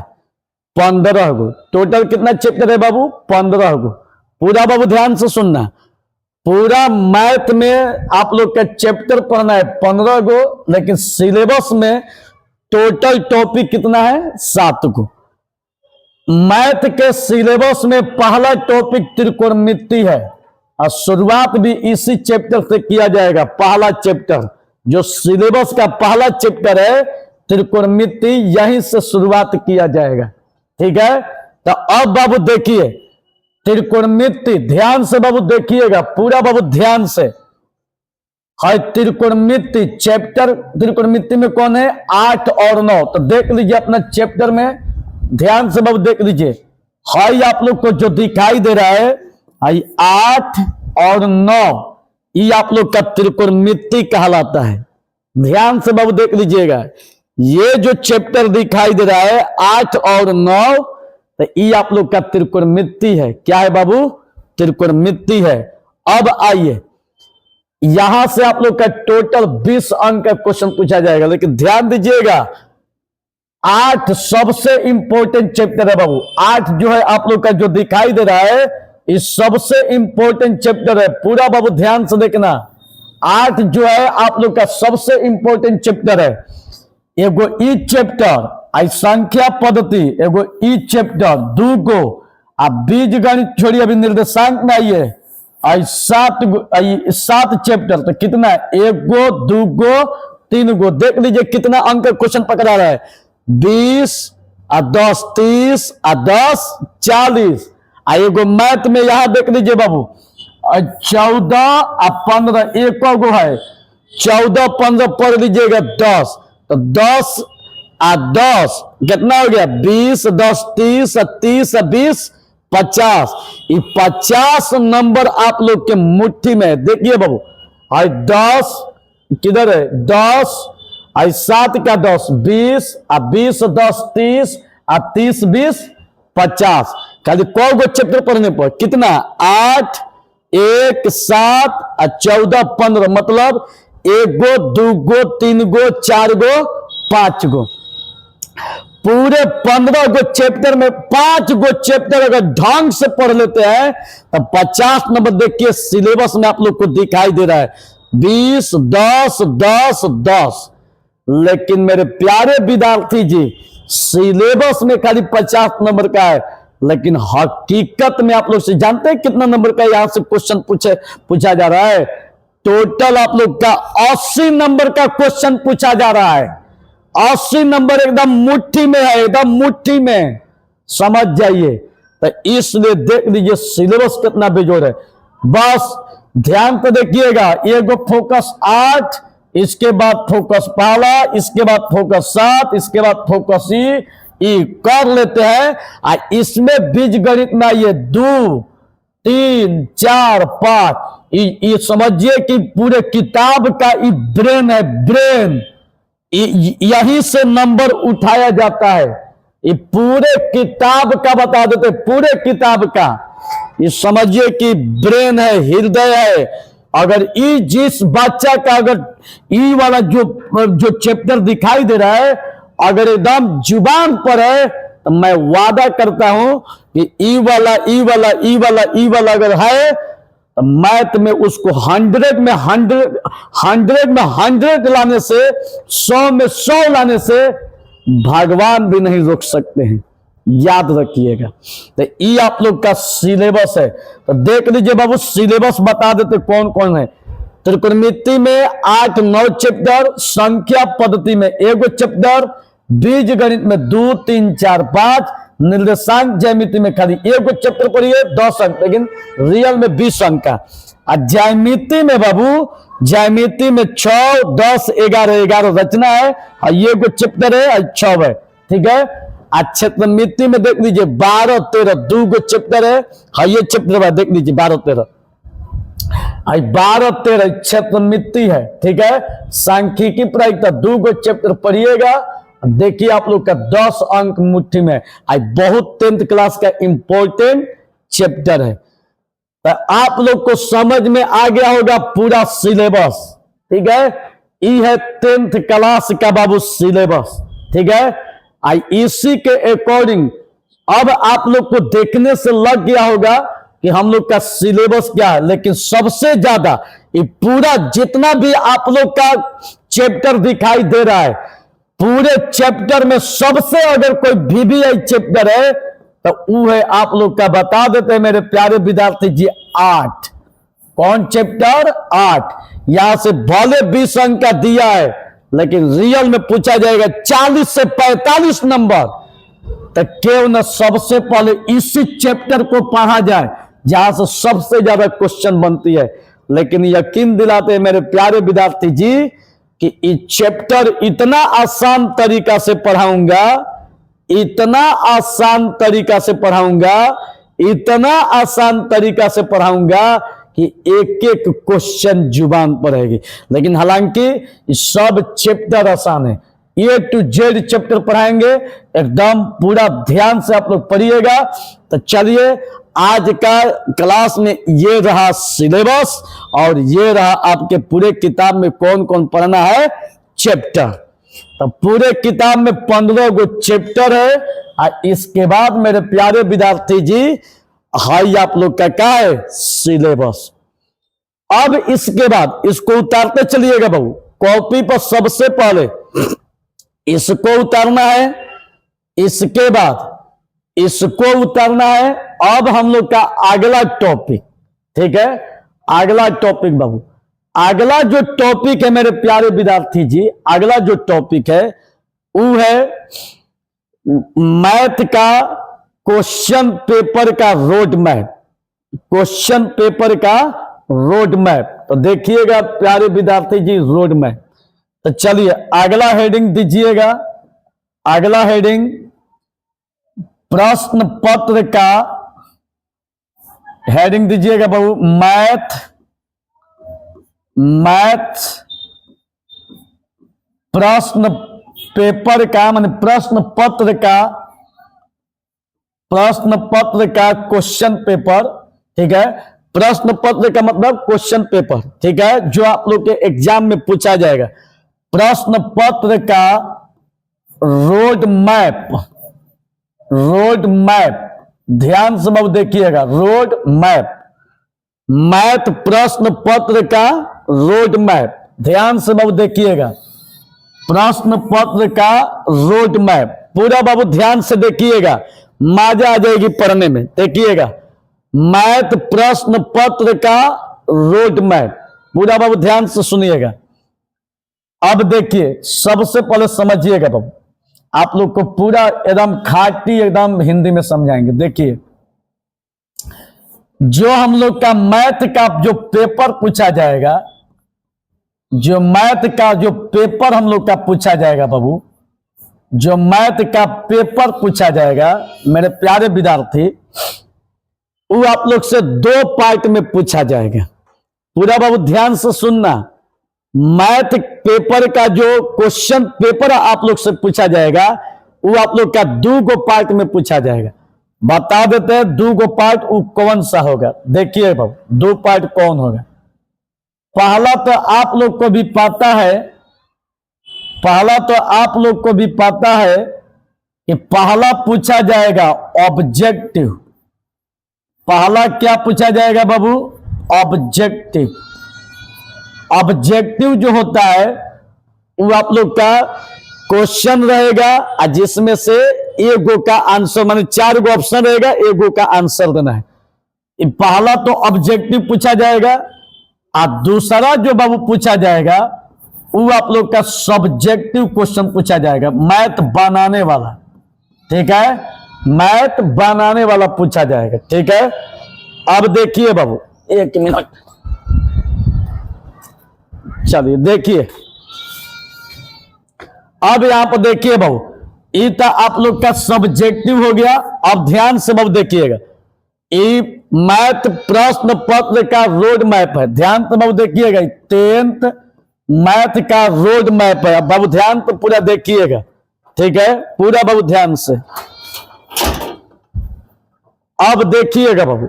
15 गो। टोटल कितना चैप्टर है बाबू? 15 गो। पूरा बाबू ध्यान से सुनना, पूरा मैथ में आप लोग का चैप्टर पढ़ना है 15 गो, लेकिन सिलेबस में टोटल टॉपिक कितना है? 7 गो। मैथ के सिलेबस में पहला टॉपिक त्रिकोणमिति है और शुरुआत भी इसी चैप्टर से किया जाएगा। पहला चैप्टर जो सिलेबस का पहला चैप्टर है त्रिकोणमिति, यहीं से शुरुआत किया जाएगा। ठीक है, तो अब बाबू देखिए त्रिकोणमिति, ध्यान से बाबू देखिएगा, पूरा बाबू ध्यान से है। त्रिकोणमिति चैप्टर, त्रिकोणमिति में कौन है? 8 और 9। तो देख लीजिए अपना चैप्टर में, ध्यान से बाबू देख लीजिए। हाई आप लोग को जो दिखाई दे रहा है 8 और 9, ये आप लोग का त्रिकोणमिति कहलाता है। ध्यान से बाबू देख लीजिएगा, ये जो चैप्टर दिखाई दे रहा है 8 और 9, तो ये आप लोग का त्रिकोणमिति है। क्या है बाबू? त्रिकोणमिति है। अब आइए, यहां से आप लोग का टोटल 20 अंक का क्वेश्चन पूछा जाएगा। लेकिन ध्यान दीजिएगा, 8 सबसे इंपॉर्टेंट चैप्टर है बाबू। 8 जो है आप लोग का जो दिखाई दे रहा है, इस सबसे इंपॉर्टेंट चैप्टर है। पूरा बाबू ध्यान से देखना, 8 जो है आप लोग का सबसे इंपॉर्टेंट चैप्टर है। एगो ई चैप्टर आई संख्या पद्धति, एगो ई चैप्टर 2 गो, आप बीज गणित छोड़िए, अभी निर्देशांक में आइए, आई 7 चैप्टर। तो कितना है? 1 गो, 2 गो, 3 गो। देख लीजिए कितना अंक का क्वेश्चन पकड़ा रहा है। 20 और 10 30 और 10 40। एगो मैथ में यहां देख लीजिए बाबू 14 और 15, एक गो है 14 15 पढ़ लीजिएगा 10। तो 10 और 10 कितना हो गया? 20 10 30 और 30 और 20 50। ये 50 नंबर आप लोग के मुट्ठी में। देखिए बाबू, 10 किधर है? 10 आई 7 का 10 20 और 20 10 30 और 30 20 50। खाली कौ गो चैप्टर पढ़ने पर कितना? 8 1 7 और 14 15, मतलब 1 गो 2 गो 3 गो 4 गो 5 गो। पूरे 15 गो चैप्टर में 5 गो चैप्टर अगर ढंग से पढ़ लेते हैं तो 50 नंबर देखिए सिलेबस में आप लोग को दिखाई दे रहा है 20 10 10 10। लेकिन मेरे प्यारे विद्यार्थी जी, सिलेबस में खाली 50 नंबर का है, लेकिन हकीकत में आप लोग से जानते हैं कितना नंबर का यहां से क्वेश्चन पूछा जा रहा है? टोटल आप लोग का 80 नंबर का क्वेश्चन पूछा जा रहा है। 80 नंबर एकदम मुट्ठी में है, एकदम मुट्ठी में, समझ जाइए। तो इसलिए देख लीजिए सिलेबस कितना बेजोड़ है। बस ध्यान तो देखिएगा, एगो फोकस 8, इसके बाद फोकस पहला, इसके बाद फोकस 7, इसके बाद फोकस ई कर लेते हैं। और इसमें बीज गणित में आइए 2 3 4 5। ये समझिए कि पूरे किताब का ये ब्रेन है, ब्रेन। यहीं से नंबर उठाया जाता है। ये पूरे किताब का बता देते, पूरे किताब का ये समझिए कि ब्रेन है, हृदय है। अगर ई जिस बच्चा का अगर ई वाला जो चैप्टर दिखाई दे रहा है अगर एकदम जुबान पर है, तो मैं वादा करता हूं कि ई वाला अगर है तो मैथ में उसको 100 में 100 लाने से, 100 में 100 लाने से भगवान भी नहीं रोक सकते हैं। याद रखिएगा। तो ये आप लोग का सिलेबस है। तो देख लीजिए बाबू, सिलेबस बता देते कौन कौन है। त्रिकोणमिति में 8-9 चैप्टर, संख्या पद्धति में 1 चैप्टर, बीज गणित में 2, 3, 4, 5, निर्देशांक ज्यामिति में खाली 1 चैप्टर पढ़िए 10 अंक, लेकिन रियल में 20 अंक का। और ज्यामिति में बाबू, ज्यामिति में 6, 10, 11 रचना है और ये 1 चैप्टर है और 6 है, ठीक है। क्षेत्रमिति में देख लीजिए 12, 13 2 चैप्टर है, हाँ ये चैप्टर है, देख लीजिए 12, 13 12, 13 क्षेत्रमिति है, ठीक है। सांख्यिकी प्रायिकता 2 चैप्टर पढ़िएगा, देखिए आप लोग का 10 अंक मुट्ठी में। बहुत 10th क्लास का इंपॉर्टेंट चैप्टर है। तो आप लोग को समझ में आ गया होगा पूरा सिलेबस, ठीक है। ये है 10th क्लास का बाबू सिलेबस, ठीक है। इसी के अकॉर्डिंग अब आप लोग को देखने से लग गया होगा कि हम लोग का सिलेबस क्या है, लेकिन सबसे ज्यादा ये पूरा जितना भी आप लोग का चैप्टर दिखाई दे रहा है, पूरे चैप्टर में सबसे अगर कोई VVI चैप्टर है तो वो है आप लोग का, बता देते हैं मेरे प्यारे विद्यार्थी जी, 8। कौन चैप्टर? 8। यहां से भले 20 अंक का दिया है, लेकिन रियल में पूछा जाएगा 40 से 45 नंबर। तो क्यों न सबसे पहले इसी चैप्टर को पढ़ा जाए जहां से सबसे ज्यादा क्वेश्चन बनती है। लेकिन यकीन दिलाते हैं मेरे प्यारे विद्यार्थी जी कि ये चैप्टर इतना आसान तरीका से पढ़ाऊंगा, इतना आसान तरीका से पढ़ाऊंगा, इतना आसान तरीका से पढ़ाऊंगा कि एक एक क्वेश्चन जुबान पर रहेगी। लेकिन हालांकि सब चैप्टर आसान है, A to Z चैप्टर पढ़ाएंगे, एकदम पूरा ध्यान से आप लोग पढ़िएगा। तो चलिए आज का क्लास में ये रहा सिलेबस और ये रहा आपके पूरे किताब में कौन कौन पढ़ना है चैप्टर। तो पूरे किताब में 15 चैप्टर है। और इसके बाद मेरे प्यारे विद्यार्थी जी हाई आप लोग का क्या है सिलेबस। अब इसके बाद इसको उतारते चलिएगा बाबू, कॉपी पर सबसे पहले इसको उतारना है, इसके बाद इसको उतारना है। अब हम लोग का अगला टॉपिक, ठीक है, अगला टॉपिक बाबू, अगला जो टॉपिक है मेरे प्यारे विद्यार्थी जी, अगला जो टॉपिक है वो है मैथ का क्वेश्चन पेपर का रोड मैप, क्वेश्चन पेपर का रोड मैप। तो देखिएगा प्यारे विद्यार्थी जी रोड मैप। तो चलिए अगला हेडिंग दीजिएगा, अगला हेडिंग प्रश्न पत्र का हेडिंग दीजिएगा बाबू, मैथ प्रश्न पेपर का, माने प्रश्न पत्र का क्वेश्चन पेपर, ठीक है। प्रश्न पत्र का मतलब क्वेश्चन पेपर, ठीक है, जो आप लोग के एग्जाम में पूछा जाएगा। प्रश्न पत्र का रोड मैप, रोड मैप ध्यान से बाबू देखिएगा, रोड मैप, मैथ प्रश्न पत्र का रोड मैप, ध्यान से बाबू देखिएगा, प्रश्न पत्र का रोड मैप पूरा बाबू ध्यान से देखिएगा, मजा आ जाएगी पढ़ने में। देखिएगा मैथ प्रश्न पत्र का रोड मैप पूरा बाबू ध्यान से सुनिएगा। अब देखिए सबसे पहले समझिएगा बाबू, आप लोग को पूरा एकदम खाटी एकदम हिंदी में समझाएंगे। देखिए जो हम लोग का मैथ का जो पेपर पूछा जाएगा, जो मैथ का जो पेपर हम लोग का पूछा जाएगा बाबू, जो मैथ का पेपर पूछा जाएगा मेरे प्यारे विद्यार्थी, वो आप लोग से 2 पार्ट में पूछा जाएगा। पूरा बाबू ध्यान से सुनना, मैथ पेपर का जो क्वेश्चन पेपर आप लोग से पूछा जाएगा वो आप लोग का 2 पार्ट में पूछा जाएगा। बता देते हैं 2 पार्ट वो कौन सा होगा। देखिए बाबू 2 पार्ट कौन होगा। पहला तो आप लोग को भी पता है, पहला तो आप लोग को भी पता है कि पहला पूछा जाएगा ऑब्जेक्टिव। पहला क्या पूछा जाएगा बाबू? ऑब्जेक्टिव। ऑब्जेक्टिव जो होता है वो आप लोग का क्वेश्चन रहेगा जिसमें से एक गो का आंसर, माने 4 गो ऑप्शन रहेगा, एक गो का आंसर देना है। पहला तो ऑब्जेक्टिव पूछा जाएगा और दूसरा जो बाबू पूछा जाएगा वो आप लोग का सब्जेक्टिव क्वेश्चन पूछा जाएगा, मैथ बनाने वाला। ठीक है, मैथ बनाने वाला पूछा जाएगा। ठीक है, अब देखिए बाबू, 1 मिनट, चलिए देखिए, अब यहां पर देखिए बाबू, ये तो आप लोग का सब्जेक्टिव हो गया। अब ध्यान से बाबू देखिएगा, ये मैथ प्रश्न पत्र का रोड मैप है। ध्यान से बाबू देखिएगा, 10th मैथ का रोड मैप है। बाबू ध्यान तो पूरा देखिएगा। ठीक है, पूरा बाबू ध्यान से। अब देखिएगा बाबू,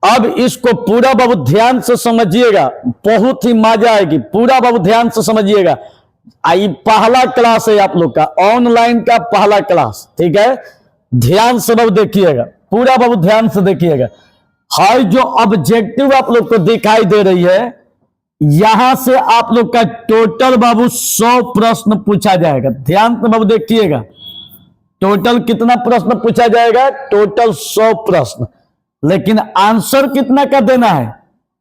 अब इसको पूरा बाबू ध्यान से समझिएगा, बहुत ही मजा आएगी। पूरा बाबू ध्यान से समझिएगा। आई पहला क्लास है आप लोग का, ऑनलाइन का पहला क्लास। ठीक है, ध्यान से बाबू देखिएगा, पूरा बाबू ध्यान से देखिएगा। हर जो ऑब्जेक्टिव आप लोग को दिखाई दे रही है, यहां से आप लोग का टोटल बाबू 100 प्रश्न पूछा जाएगा। ध्यान से बाबू देखिएगा, टोटल कितना प्रश्न पूछा जाएगा? टोटल 100 प्रश्न। लेकिन आंसर कितना का देना है?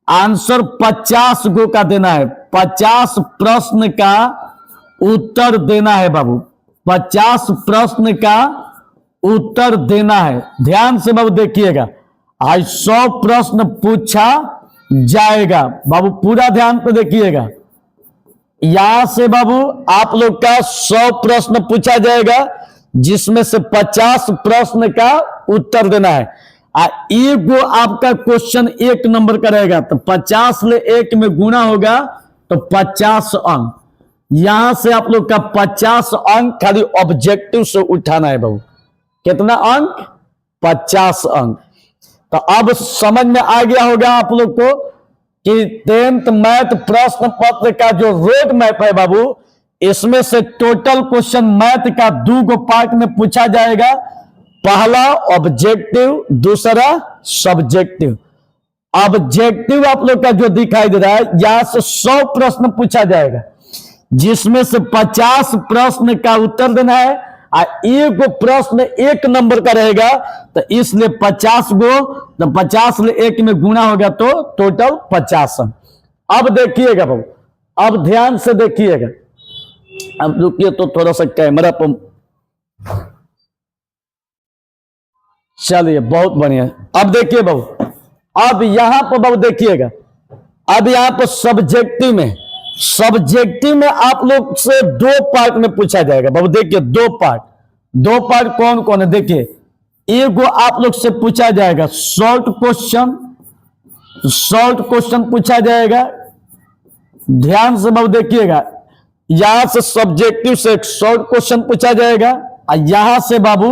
आंसर 50 गो का देना है। 50 प्रश्न का उत्तर देना है बाबू, 50 प्रश्न का उत्तर देना है। ध्यान से बाबू देखिएगा, आज 100 प्रश्न पूछा जाएगा। बाबू पूरा ध्यान पे देखिएगा, यहां से बाबू आप लोग का 100 प्रश्न पूछा जाएगा, जिसमें से 50 प्रश्न का उत्तर देना है। एक गो आपका क्वेश्चन 1 नंबर का रहेगा, तो 50 ले 1 में गुणा होगा तो 50 अंक। यहां से आप लोग का 50 अंक खाली ऑब्जेक्टिव से उठाना है बाबू। कितना अंक? 50 अंक। तो अब समझ में आ गया होगा आप लोग को कि 10th मैथ प्रश्न पत्र का जो रोड मैप है बाबू, इसमें से टोटल क्वेश्चन मैथ का 2 गो पार्ट में पूछा जाएगा। पहला ऑब्जेक्टिव, दूसरा सब्जेक्टिव। ऑब्जेक्टिव आप लोग का जो दिखाई दे रहा है, यहां से 100 प्रश्न पूछा जाएगा, जिसमें से 50 प्रश्न का उत्तर देना है। एक गो प्रश्न 1 नंबर का रहेगा, तो इसलिए 50 गो, तो 50 ले 1 में गुणा होगा तो टोटल 50 अंक। अब देखिएगा बाबू, अब ध्यान से देखिएगा। अब रुकिए तो थोड़ा सा कैमरा पर, चलिए बहुत बढ़िया। अब देखिए बाबू, अब यहां पर बाबू देखिएगा, अब यहां पर सब्जेक्टिव में आप लोग से 2 पार्ट में पूछा जाएगा बाबू। देखिए 2 पार्ट कौन कौन है? देखिए, एक गो आप लोग से पूछा जाएगा शॉर्ट क्वेश्चन पूछा जाएगा। ध्यान से बाबू देखिएगा, यहां से सब्जेक्टिव से एक शॉर्ट क्वेश्चन पूछा जाएगा और यहां से बाबू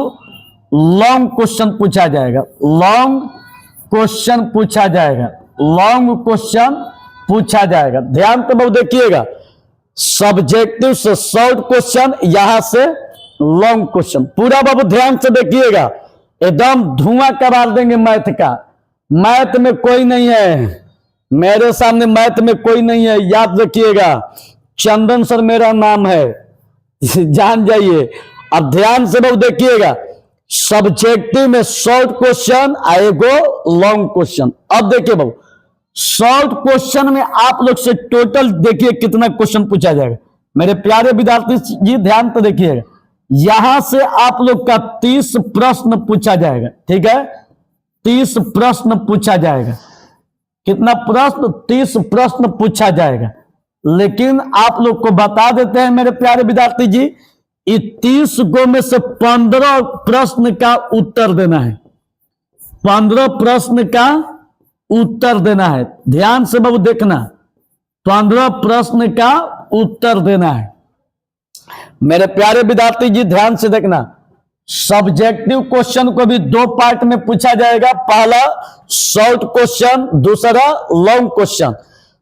लॉन्ग क्वेश्चन पूछा जाएगा। लॉन्ग क्वेश्चन पूछा जाएगा। ध्यान तो बाबू देखिएगा, सब्जेक्टिव से शॉर्ट क्वेश्चन, यहां से लॉन्ग क्वेश्चन। पूरा बाबू ध्यान से देखिएगा, एकदम धुआं करा देंगे मैथ का। मैथ में कोई नहीं है, मेरे सामने मैथ में कोई नहीं है, याद रखिएगा। चंदन सर मेरा नाम है, जान जाइए। अब ध्यान से बाबू देखिएगा, सब्जेक्टिव में शॉर्ट क्वेश्चन आएगा, लॉन्ग क्वेश्चन। अब देखिए बाबू, शॉर्ट क्वेश्चन में आप लोग से टोटल देखिए कितना क्वेश्चन पूछा जाएगा। मेरे प्यारे विद्यार्थी जी ध्यान तो देखिएगा, यहां से आप लोग का 30 प्रश्न पूछा जाएगा। ठीक है, 30 प्रश्न पूछा जाएगा। कितना प्रश्न? 30 प्रश्न पूछा जाएगा। लेकिन आप लोग को बता देते हैं मेरे प्यारे विद्यार्थी जी, ये 30 गो में से 15 प्रश्न का उत्तर देना है। 15 प्रश्न का उत्तर देना है। ध्यान से बाबू देखना, 15 प्रश्न का उत्तर देना है। मेरे प्यारे विद्यार्थी जी ध्यान से देखना, सब्जेक्टिव क्वेश्चन को भी 2 पार्ट में पूछा जाएगा। पहला शॉर्ट क्वेश्चन, दूसरा लॉन्ग क्वेश्चन।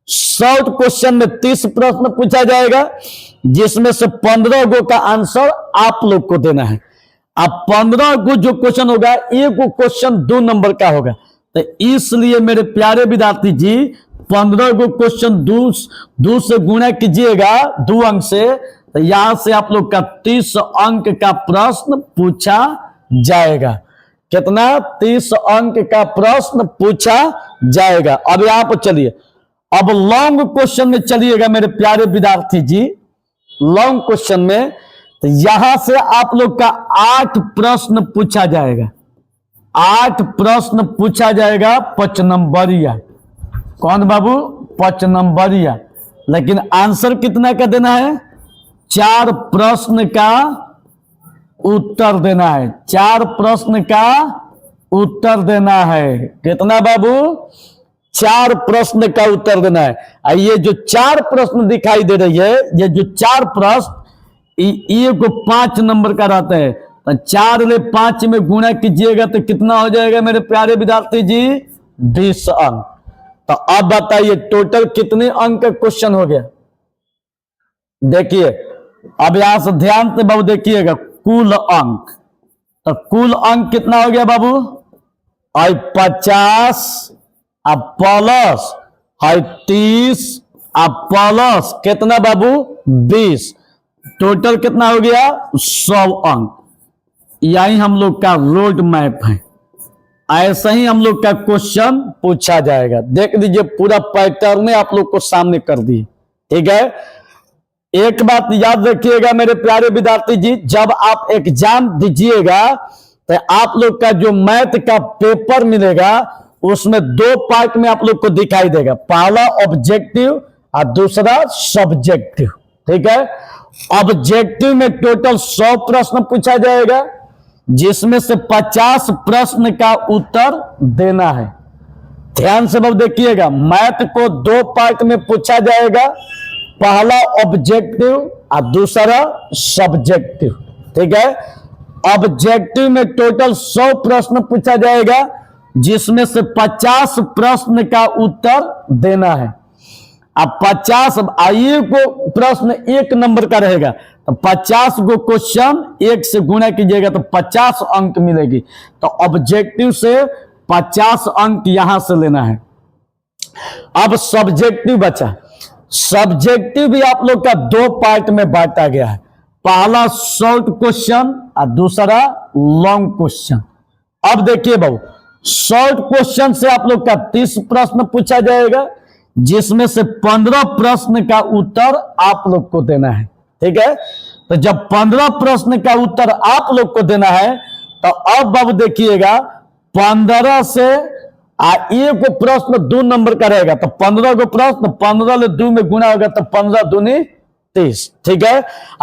शॉर्ट क्वेश्चन में 30 प्रश्न पूछा जाएगा, जिसमें से 15 गो का आंसर आप लोग को देना है। अब 15 गो जो क्वेश्चन होगा, एक गो क्वेश्चन 2 नंबर का होगा। तो इसलिए मेरे प्यारे विद्यार्थी जी 15 गो क्वेश्चन 2 से गुणा कीजिएगा 2 अंक से, तो यहां से आप लोग का 30 अंक का प्रश्न पूछा जाएगा। कितना? 30 अंक का प्रश्न पूछा जाएगा। अब यहां पर चलिए, अब लॉन्ग क्वेश्चन में चलिएगा मेरे प्यारे विद्यार्थी जी। लॉन्ग क्वेश्चन में तो यहां से आप लोग का 8 प्रश्न पूछा जाएगा। 8 प्रश्न पूछा जाएगा 5 नंबरिया। कौन बाबू? 5 नंबरिया। लेकिन आंसर कितना का देना है? 4 प्रश्न का उत्तर देना है। 4 प्रश्न का उत्तर देना है। कितना बाबू? 4 प्रश्न का उत्तर देना है। ये जो 4 प्रश्न दिखाई दे रही है, ये जो 4 प्रश्न, ये को 5 नंबर का रहता है। तो 4 ले 5 में गुणा कीजिएगा तो कितना हो जाएगा मेरे प्यारे विद्यार्थी जी? 20 अंक। तो अब बताइए टोटल कितने अंक का क्वेश्चन हो गया? देखिए अब यहां से ध्यान से बाबू देखिएगा, कुल अंक। तो कुल अंक कितना हो गया बाबू? 50 अब प्लस 30 अब प्लस कितना बाबू? 20। टोटल कितना हो गया? 100 अंक। यही हम लोग का रोड मैप है। ऐसा ही हम लोग का क्वेश्चन पूछा जाएगा। देख लीजिए पूरा पैटर्न आप लोग को सामने कर दिए। ठीक है, एक बात याद रखिएगा मेरे प्यारे विद्यार्थी जी, जब आप एग्जाम दीजिएगा तो आप लोग का जो मैथ का पेपर मिलेगा उसमें 2 पार्ट में आप लोग को दिखाई देगा। पहला ऑब्जेक्टिव और दूसरा सब्जेक्टिव। ठीक है, ऑब्जेक्टिव में टोटल 100 प्रश्न पूछा जाएगा, जिसमें से 50 प्रश्न का उत्तर देना है। ध्यान से अब देखिएगा, मैथ को 2 पार्ट में पूछा जाएगा, पहला ऑब्जेक्टिव और दूसरा सब्जेक्टिव। ठीक है, ऑब्जेक्टिव में टोटल 100 प्रश्न पूछा जाएगा, जिसमें से 50 प्रश्न का उत्तर देना है। अब 50 आइए को प्रश्न 1 नंबर का रहेगा, तो 50 को क्वेश्चन 1 से गुणा कीजिएगा तो 50 अंक मिलेगी। तो ऑब्जेक्टिव से 50 अंक यहां से लेना है। अब सब्जेक्टिव बचा। सब्जेक्टिव भी आप लोग का 2 पार्ट में बांटा गया है, पहला शॉर्ट क्वेश्चन और दूसरा लॉन्ग क्वेश्चन। अब देखिए बाबू, शॉर्ट क्वेश्चन से आप लोग का 30 प्रश्न पूछा जाएगा, जिसमें से 15 प्रश्न का उत्तर आप लोग को देना है। ठीक है, तो जब 15 प्रश्न का उत्तर आप लोग को देना है, तो अब बाबू देखिएगा 15 से एक प्रश्न 2 नंबर का रहेगा, तो 15 को प्रश्न 15 ले 2 में गुणा होगा तो 15 दूनी 30। ठीक है,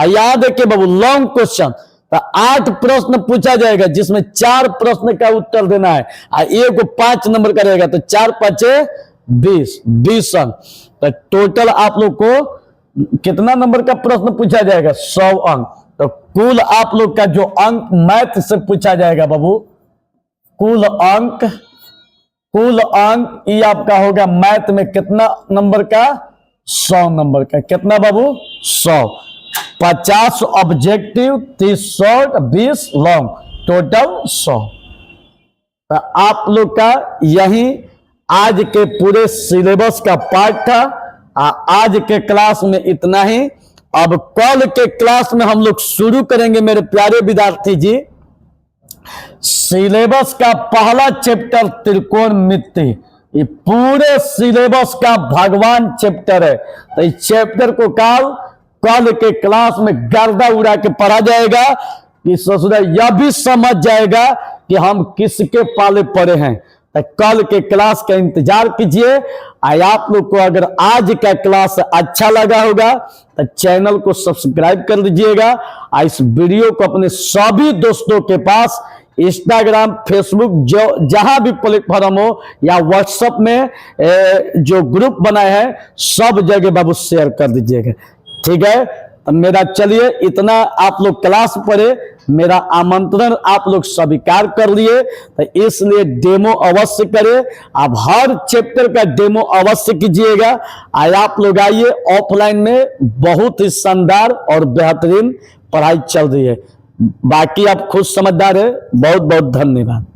याद देखिए बाबू लॉन्ग क्वेश्चन, तो 8 प्रश्न पूछा जाएगा, जिसमें 4 प्रश्न का उत्तर देना है। एक को 5 नंबर का रहेगा, तो 4 5 20 अंक। तो टोटल आप लोग को कितना नंबर का प्रश्न पूछा जाएगा? 100 अंक। तो कुल आप लोग का जो अंक मैथ से पूछा जाएगा बाबू, कुल अंक ये आपका होगा मैथ में कितना नंबर का? 100 नंबर का। कितना बाबू? 100। 50 ऑब्जेक्टिव, 30 शॉर्ट, 20 लॉन्ग, टोटल 100। तो आप लोग का यही आज के पूरे सिलेबस का पार्ट था। आज के क्लास में इतना ही। अब कल के क्लास में हम लोग शुरू करेंगे मेरे प्यारे विद्यार्थी जी, सिलेबस का पहला चैप्टर त्रिकोणमिति। ये पूरे सिलेबस का भगवान चैप्टर है। तो इस चैप्टर को कल के क्लास में गर्दा उड़ा के पढ़ा जाएगा कि ससुरा यह भी समझ जाएगा कि हम किसके पाले पड़े हैं। तो कल के क्लास का इंतजार कीजिए। आप लोग को अगर आज का क्लास अच्छा लगा होगा तो चैनल को सब्सक्राइब कर लीजिएगा। इस वीडियो को अपने सभी दोस्तों के पास इंस्टाग्राम, फेसबुक, जो जहां भी प्लेटफॉर्म हो या व्हाट्सएप में जो ग्रुप बनाए हैं सब जगह बाबू शेयर कर दीजिएगा। ठीक है, तो मेरा चलिए इतना आप लोग क्लास पढ़े, मेरा आमंत्रण आप लोग स्वीकार कर लिए, तो इसलिए डेमो अवश्य करें। आप हर चैप्टर का डेमो अवश्य कीजिएगा। आप लोग आइए, ऑफलाइन में बहुत ही शानदार और बेहतरीन पढ़ाई चल रही है। बाकी आप खुद समझदार है। बहुत बहुत धन्यवाद।